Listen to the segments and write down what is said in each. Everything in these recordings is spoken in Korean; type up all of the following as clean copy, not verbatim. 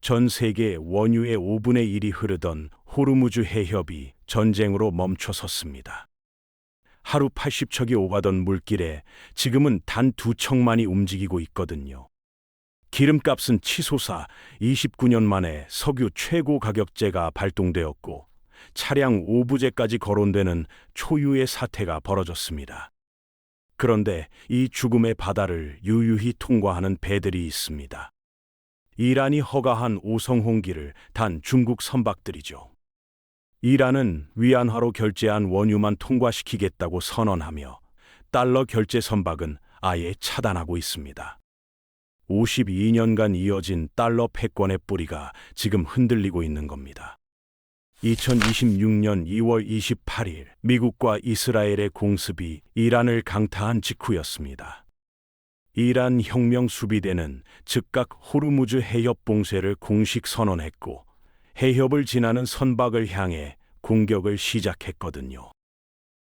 전 세계 원유의 5분의 1이 흐르던 호르무즈 해협이 전쟁으로 멈춰섰습니다. 하루 80척이 오가던 물길에 지금은 단 2척만이 움직이고 있거든요. 기름값은 치솟아 29년 만에 석유 최고 가격제가 발동되었고 차량 오부제까지 거론되는 초유의 사태가 벌어졌습니다. 그런데 이 죽음의 바다를 유유히 통과하는 배들이 있습니다. 이란이 허가한 오성홍기를 단 중국 선박들이죠. 이란은 위안화로 결제한 원유만 통과시키겠다고 선언하며 달러 결제 선박은 아예 차단하고 있습니다. 52년간 이어진 달러 패권의 뿌리가 지금 흔들리고 있는 겁니다. 2026년 2월 28일 미국과 이스라엘의 공습이 이란을 강타한 직후였습니다. 이란 혁명 수비대는 즉각 호르무즈 해협 봉쇄를 공식 선언했고 해협을 지나는 선박을 향해 공격을 시작했거든요.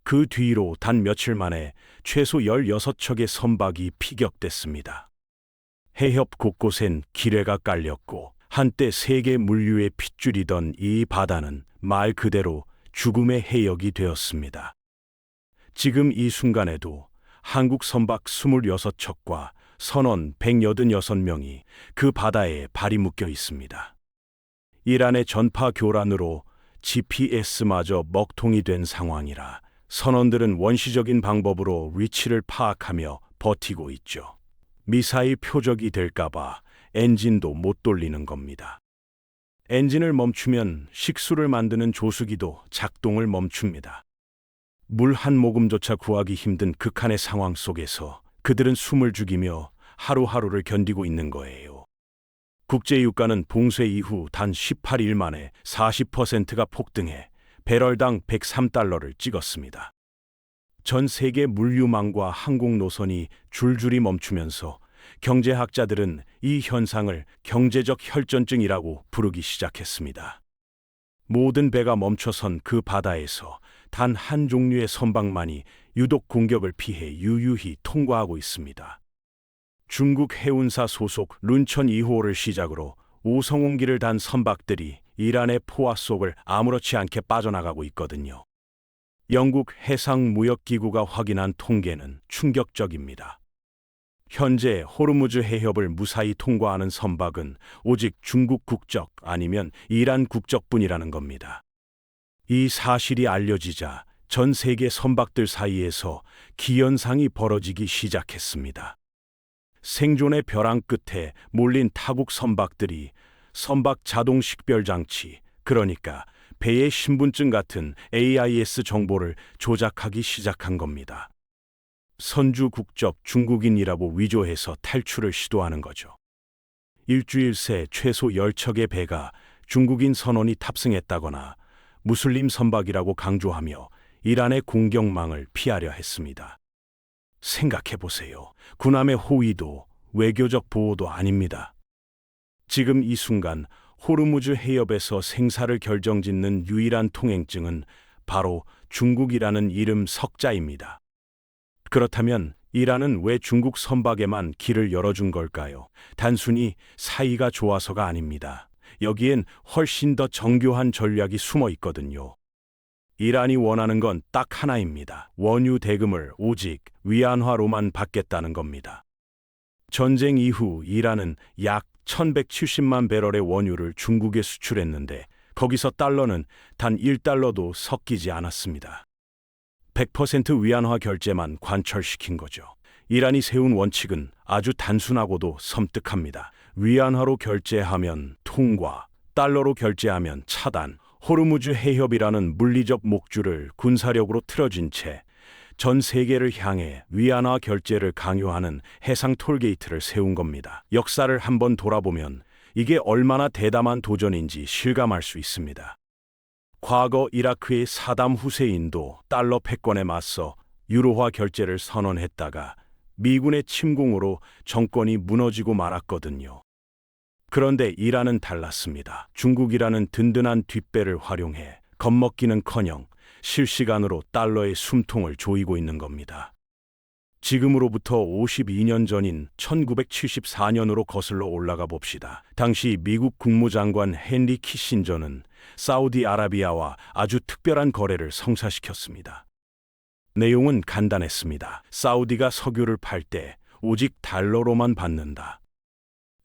그 뒤로 단 며칠 만에 최소 16척의 선박이 피격됐습니다. 해협 곳곳엔 기뢰가 깔렸고 한때 세계 물류의 핏줄이던 이 바다는 말 그대로 죽음의 해역이 되었습니다. 지금 이 순간에도 한국 선박 26척과 선원 186명이 그 바다에 발이 묶여 있습니다. 이란의 전파 교란으로 GPS마저 먹통이 된 상황이라 선원들은 원시적인 방법으로 위치를 파악하며 버티고 있죠. 미사일 표적이 될까봐 엔진도 못 돌리는 겁니다. 엔진을 멈추면 식수를 만드는 조수기도 작동을 멈춥니다. 물 한 모금조차 구하기 힘든 극한의 상황 속에서 그들은 숨을 죽이며 하루하루를 견디고 있는 거예요. 국제유가는 봉쇄 이후 단 18일 만에 40%가 폭등해 배럴당 103달러를 찍었습니다. 전 세계 물류망과 항공 노선이 줄줄이 멈추면서 경제학자들은 이 현상을 경제적 혈전증이라고 부르기 시작했습니다. 모든 배가 멈춰선 그 바다에서 단 한 종류의 선박만이 유독 공격을 피해 유유히 통과하고 있습니다. 중국 해운사 소속 룬천 2호를 시작으로 오성홍기를 단 선박들이 이란의 포화 속을 아무렇지 않게 빠져나가고 있거든요. 영국 해상무역기구가 확인한 통계는 충격적입니다. 현재 호르무즈 해협을 무사히 통과하는 선박은 오직 중국 국적 아니면 이란 국적뿐이라는 겁니다. 이 사실이 알려지자 전 세계 선박들 사이에서 기현상이 벌어지기 시작했습니다. 생존의 벼랑 끝에 몰린 타국 선박들이 선박 자동 식별 장치, 그러니까 배의 신분증 같은 AIS 정보를 조작하기 시작한 겁니다. 선주 국적 중국인이라고 위조해서 탈출을 시도하는 거죠. 일주일 새 최소 10척의 배가 중국인 선원이 탑승했다거나 무슬림 선박이라고 강조하며 이란의 공격망을 피하려 했습니다. 생각해보세요. 군함의 호위도 외교적 보호도 아닙니다. 지금 이 순간 호르무즈 해협에서 생사를 결정짓는 유일한 통행증은 바로 중국이라는 이름 석자입니다. 그렇다면 이란은 왜 중국 선박에만 길을 열어준 걸까요? 단순히 사이가 좋아서가 아닙니다. 여기엔 훨씬 더 정교한 전략이 숨어 있거든요. 이란이 원하는 건 딱 하나입니다. 원유 대금을 오직 위안화로만 받겠다는 겁니다. 전쟁 이후 이란은 약 1170만 배럴의 원유를 중국에 수출했는데 거기서 달러는 단 1달러도 섞이지 않았습니다. 100% 위안화 결제만 관철시킨 거죠. 이란이 세운 원칙은 아주 단순하고도 섬뜩합니다. 위안화로 결제하면 통과, 달러로 결제하면 차단. 호르무즈 해협이라는 물리적 목줄을 군사력으로 틀어진 채 전 세계를 향해 위안화 결제를 강요하는 해상 톨게이트를 세운 겁니다. 역사를 한번 돌아보면 이게 얼마나 대담한 도전인지 실감할 수 있습니다. 과거 이라크의 사담 후세인도 달러 패권에 맞서 유로화 결제를 선언했다가 미군의 침공으로 정권이 무너지고 말았거든요. 그런데 이란은 달랐습니다. 중국이라는 든든한 뒷배를 활용해 겁먹기는커녕 실시간으로 달러의 숨통을 조이고 있는 겁니다. 지금으로부터 52년 전인 1974년으로 거슬러 올라가 봅시다. 당시 미국 국무장관 헨리 키신저는 사우디아라비아와 아주 특별한 거래를 성사시켰습니다. 내용은 간단했습니다. 사우디가 석유를 팔 때 오직 달러로만 받는다.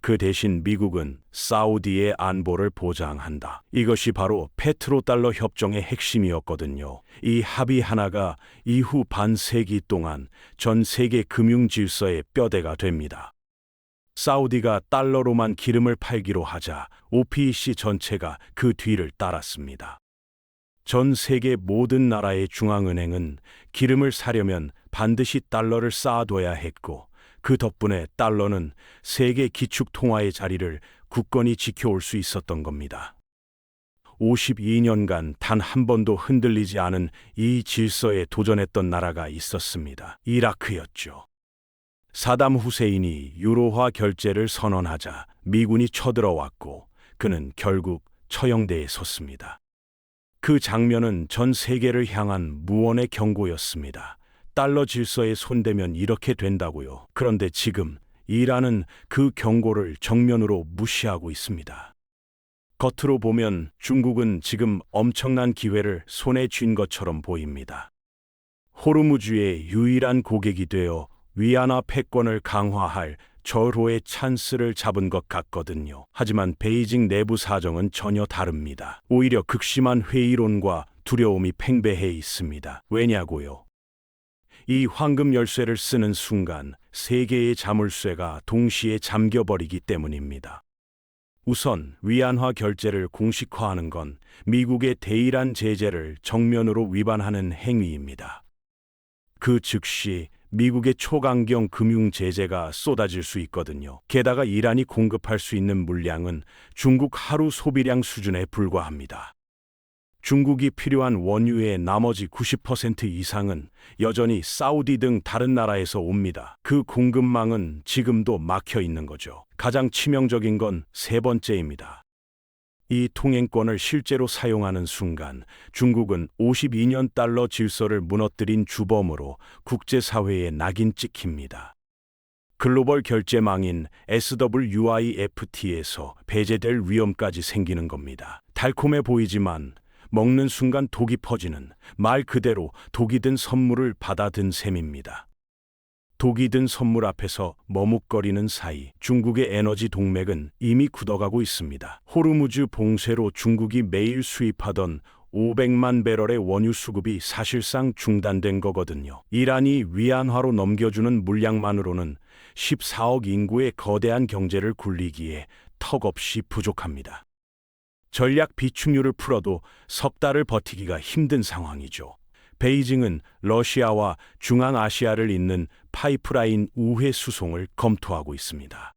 그 대신 미국은 사우디의 안보를 보장한다. 이것이 바로 페트로달러 협정의 핵심이었거든요. 이 합의 하나가 이후 반세기 동안 전 세계 금융 질서의 뼈대가 됩니다. 사우디가 달러로만 기름을 팔기로 하자 OPEC 전체가 그 뒤를 따랐습니다. 전 세계 모든 나라의 중앙은행은 기름을 사려면 반드시 달러를 쌓아둬야 했고, 그 덕분에 달러는 세계 기축 통화의 자리를 굳건히 지켜올 수 있었던 겁니다. 52년간 단 한 번도 흔들리지 않은 이 질서에 도전했던 나라가 있었습니다. 이라크였죠. 사담 후세인이 유로화 결제를 선언하자 미군이 쳐들어왔고, 그는 결국 처형대에 섰습니다. 그 장면은 전 세계를 향한 무언의 경고였습니다. 달러 질서에 손대면 이렇게 된다고요. 그런데 지금 이란은 그 경고를 정면으로 무시하고 있습니다. 겉으로 보면 중국은 지금 엄청난 기회를 손에 쥔 것처럼 보입니다. 호르무즈의 유일한 고객이 되어 위안화 패권을 강화할 절호의 찬스를 잡은 것 같거든요. 하지만 베이징 내부 사정은 전혀 다릅니다. 오히려 극심한 회의론과 두려움이 팽배해 있습니다. 왜냐고요? 이 황금 열쇠를 쓰는 순간 세 개의 자물쇠가 동시에 잠겨버리기 때문입니다. 우선 위안화 결제를 공식화하는 건 미국의 대이란 제재를 정면으로 위반하는 행위입니다. 그 즉시 미국의 초강경 금융 제재가 쏟아질 수 있거든요. 게다가 이란이 공급할 수 있는 물량은 중국 하루 소비량 수준에 불과합니다. 중국이 필요한 원유의 나머지 90% 이상은 여전히 사우디 등 다른 나라에서 옵니다. 그 공급망은 지금도 막혀 있는 거죠. 가장 치명적인 건 세 번째입니다. 이 통행권을 실제로 사용하는 순간 중국은 52년 달러 질서를 무너뜨린 주범으로 국제사회에 낙인 찍힙니다. 글로벌 결제망인 SWIFT에서 배제될 위험까지 생기는 겁니다. 달콤해 보이지만 먹는 순간 독이 퍼지는, 말 그대로 독이 든 선물을 받아든 셈입니다. 독이 든 선물 앞에서 머뭇거리는 사이 중국의 에너지 동맥은 이미 굳어가고 있습니다. 호르무즈 봉쇄로 중국이 매일 수입하던 500만 배럴의 원유 수급이 사실상 중단된 거거든요. 이란이 위안화로 넘겨주는 물량만으로는 14억 인구의 거대한 경제를 굴리기에 턱없이 부족합니다. 전략 비축률을 풀어도 석 달을 버티기가 힘든 상황이죠. 베이징은 러시아와 중앙아시아를 잇는 파이프라인 우회 수송을 검토하고 있습니다.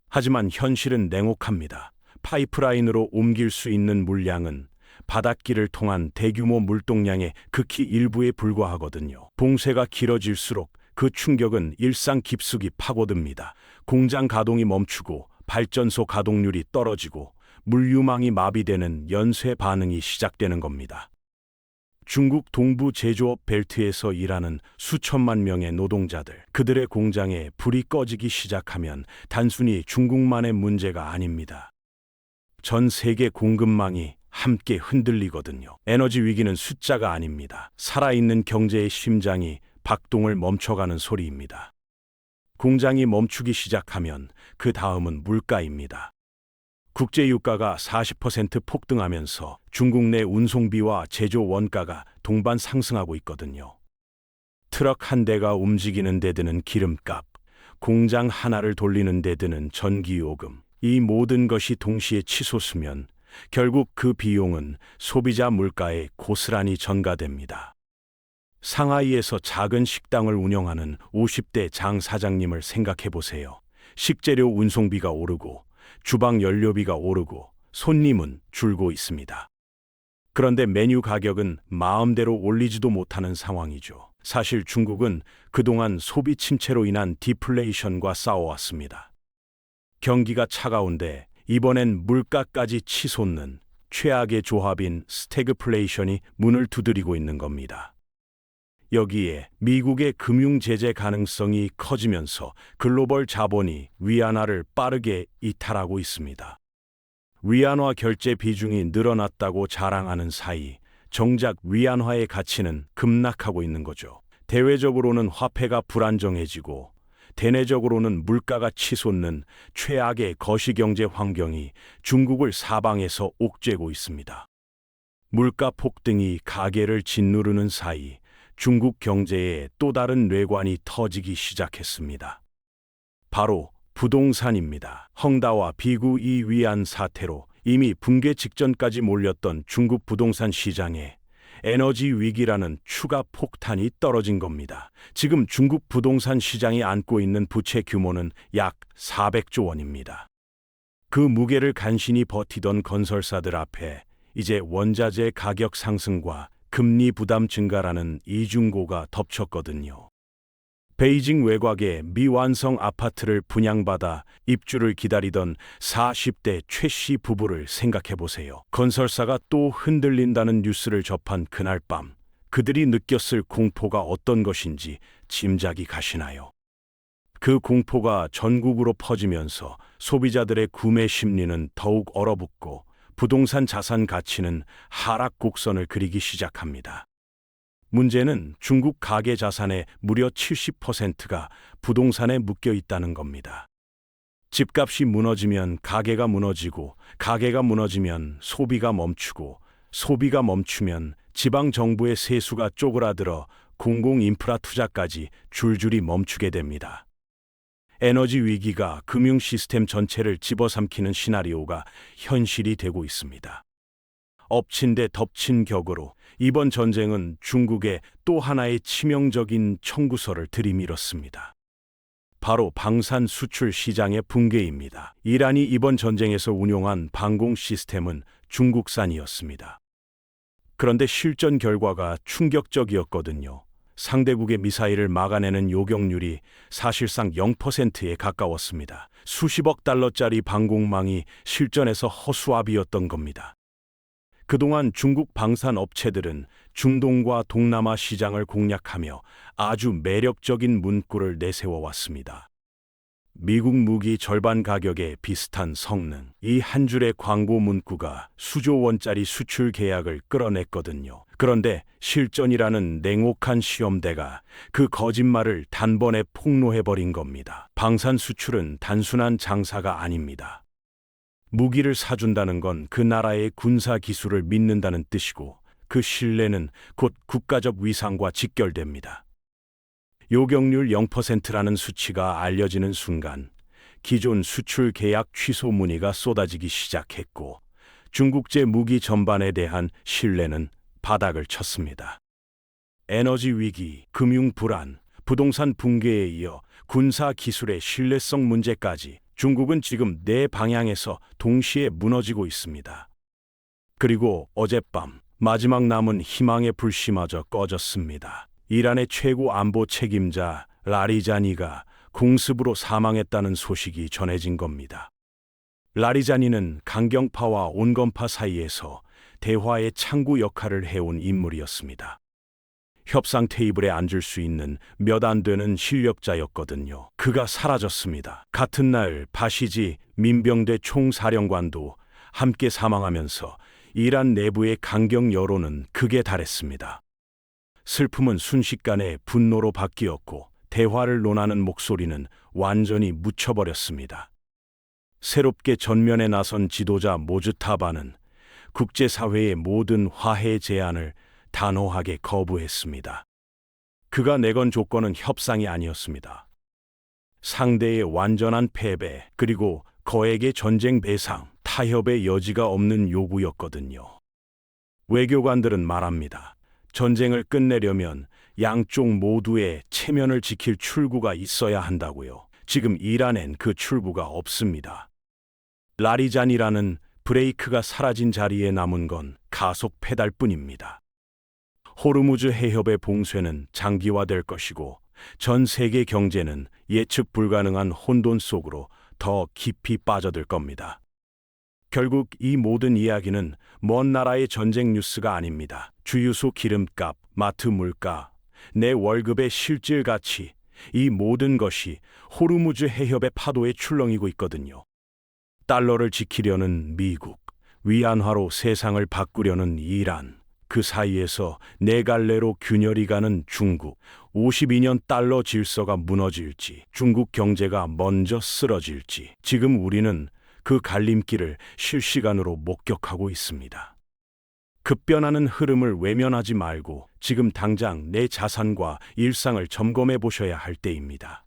하지만 현실은 냉혹합니다. 파이프라인으로 옮길 수 있는 물량은 바닷길을 통한 대규모 물동량의 극히 일부에 불과하거든요. 봉쇄가 길어질수록 그 충격은 일상 깊숙이 파고듭니다. 공장 가동이 멈추고 발전소 가동률이 떨어지고 물류망이 마비되는 연쇄 반응이 시작되는 겁니다. 중국 동부 제조업 벨트에서 일하는 수천만 명의 노동자들, 그들의 공장에 불이 꺼지기 시작하면 단순히 중국만의 문제가 아닙니다. 전 세계 공급망이 함께 흔들리거든요. 에너지 위기는 숫자가 아닙니다. 살아있는 경제의 심장이 박동을 멈춰가는 소리입니다. 공장이 멈추기 시작하면 그 다음은 물가입니다. 국제유가가 40% 폭등하면서 중국 내 운송비와 제조 원가가 동반 상승하고 있거든요. 트럭 한 대가 움직이는 데 드는 기름값, 공장 하나를 돌리는 데 드는 전기요금, 이 모든 것이 동시에 치솟으면 결국 그 비용은 소비자 물가에 고스란히 전가됩니다. 상하이에서 작은 식당을 운영하는 50대 장 사장님을 생각해 보세요. 식재료 운송비가 오르고 주방 연료비가 오르고 손님은 줄고 있습니다. 그런데 메뉴 가격은 마음대로 올리지도 못하는 상황이죠. 사실 중국은 그동안 소비 침체로 인한 디플레이션과 싸워왔습니다. 경기가 차가운데 이번엔 물가까지 치솟는 최악의 조합인 스태그플레이션이 문을 두드리고 있는 겁니다. 여기에 미국의 금융 제재 가능성이 커지면서 글로벌 자본이 위안화를 빠르게 이탈하고 있습니다. 위안화 결제 비중이 늘어났다고 자랑하는 사이 정작 위안화의 가치는 급락하고 있는 거죠. 대외적으로는 화폐가 불안정해지고 대내적으로는 물가가 치솟는 최악의 거시경제 환경이 중국을 사방에서 옥죄고 있습니다. 물가 폭등이 가계를 짓누르는 사이 중국 경제에 또 다른 뇌관이 터지기 시작했습니다. 바로 부동산입니다. 헝다와 비구이 위안 사태로 이미 붕괴 직전까지 몰렸던 중국 부동산 시장에 에너지 위기라는 추가 폭탄이 떨어진 겁니다. 지금 중국 부동산 시장이 안고 있는 부채 규모는 약 400조 원입니다. 그 무게를 간신히 버티던 건설사들 앞에 이제 원자재 가격 상승과 금리 부담 증가라는 이중고가 덮쳤거든요. 베이징 외곽의 미완성 아파트를 분양받아 입주를 기다리던 40대 최 씨 부부를 생각해 보세요. 건설사가 또 흔들린다는 뉴스를 접한 그날 밤, 그들이 느꼈을 공포가 어떤 것인지 짐작이 가시나요? 그 공포가 전국으로 퍼지면서 소비자들의 구매 심리는 더욱 얼어붙고 부동산 자산 가치는 하락 곡선을 그리기 시작합니다. 문제는 중국 가계 자산의 무려 70%가 부동산에 묶여 있다는 겁니다. 집값이 무너지면 가계가 무너지고, 가계가 무너지면 소비가 멈추고, 소비가 멈추면 지방 정부의 세수가 쪼그라들어 공공 인프라 투자까지 줄줄이 멈추게 됩니다. 에너지 위기가 금융 시스템 전체를 집어삼키는 시나리오가 현실이 되고 있습니다. 엎친 데 덮친 격으로 이번 전쟁은 중국에 또 하나의 치명적인 청구서를 들이밀었습니다. 바로 방산 수출 시장의 붕괴입니다. 이란이 이번 전쟁에서 운용한 방공 시스템은 중국산이었습니다. 그런데 실전 결과가 충격적이었거든요. 상대국의 미사일을 막아내는 요격률이 사실상 0%에 가까웠습니다. 수십억 달러짜리 방공망이 실전에서 허수아비였던 겁니다. 그동안 중국 방산 업체들은 중동과 동남아 시장을 공략하며 아주 매력적인 문구를 내세워왔습니다. 미국 무기 절반 가격에 비슷한 성능. 이 한 줄의 광고 문구가 수조 원짜리 수출 계약을 끌어냈거든요. 그런데 실전이라는 냉혹한 시험대가 그 거짓말을 단번에 폭로해버린 겁니다. 방산 수출은 단순한 장사가 아닙니다. 무기를 사준다는 건 그 나라의 군사 기술을 믿는다는 뜻이고, 그 신뢰는 곧 국가적 위상과 직결됩니다. 요격률 0%라는 수치가 알려지는 순간 기존 수출 계약 취소 문의가 쏟아지기 시작했고, 중국제 무기 전반에 대한 신뢰는 바닥을 쳤습니다. 에너지 위기, 금융 불안, 부동산 붕괴에 이어 군사 기술의 신뢰성 문제까지 중국은 지금 네 방향에서 동시에 무너지고 있습니다. 그리고 어젯밤 마지막 남은 희망의 불씨마저 꺼졌습니다. 이란의 최고 안보 책임자 라리자니가 공습으로 사망했다는 소식이 전해진 겁니다. 라리자니는 강경파와 온건파 사이에서 대화의 창구 역할을 해온 인물이었습니다. 협상 테이블에 앉을 수 있는 몇 안 되는 실력자였거든요. 그가 사라졌습니다. 같은 날 바시지 민병대 총사령관도 함께 사망하면서 이란 내부의 강경 여론은 극에 달했습니다. 슬픔은 순식간에 분노로 바뀌었고 대화를 논하는 목소리는 완전히 묻혀버렸습니다. 새롭게 전면에 나선 지도자 모즈타바는 국제사회의 모든 화해 제안을 단호하게 거부했습니다. 그가 내건 조건은 협상이 아니었습니다. 상대의 완전한 패배, 그리고 거액의 전쟁 배상, 타협의 여지가 없는 요구였거든요. 외교관들은 말합니다. 전쟁을 끝내려면 양쪽 모두의 체면을 지킬 출구가 있어야 한다고요. 지금 이란엔 그 출구가 없습니다. 라리잔이라는 브레이크가 사라진 자리에 남은 건 가속 페달뿐입니다. 호르무즈 해협의 봉쇄는 장기화될 것이고 전 세계 경제는 예측 불가능한 혼돈 속으로 더 깊이 빠져들 겁니다. 결국 이 모든 이야기는 먼 나라의 전쟁 뉴스가 아닙니다. 주유소 기름값, 마트 물가, 내 월급의 실질 가치, 이 모든 것이 호르무즈 해협의 파도에 출렁이고 있거든요. 달러를 지키려는 미국, 위안화로 세상을 바꾸려는 이란, 그 사이에서 네 갈래로 균열이 가는 중국, 52년 달러 질서가 무너질지, 중국 경제가 먼저 쓰러질지, 지금 우리는 그 갈림길을 실시간으로 목격하고 있습니다. 급변하는 흐름을 외면하지 말고 지금 당장 내 자산과 일상을 점검해 보셔야 할 때입니다.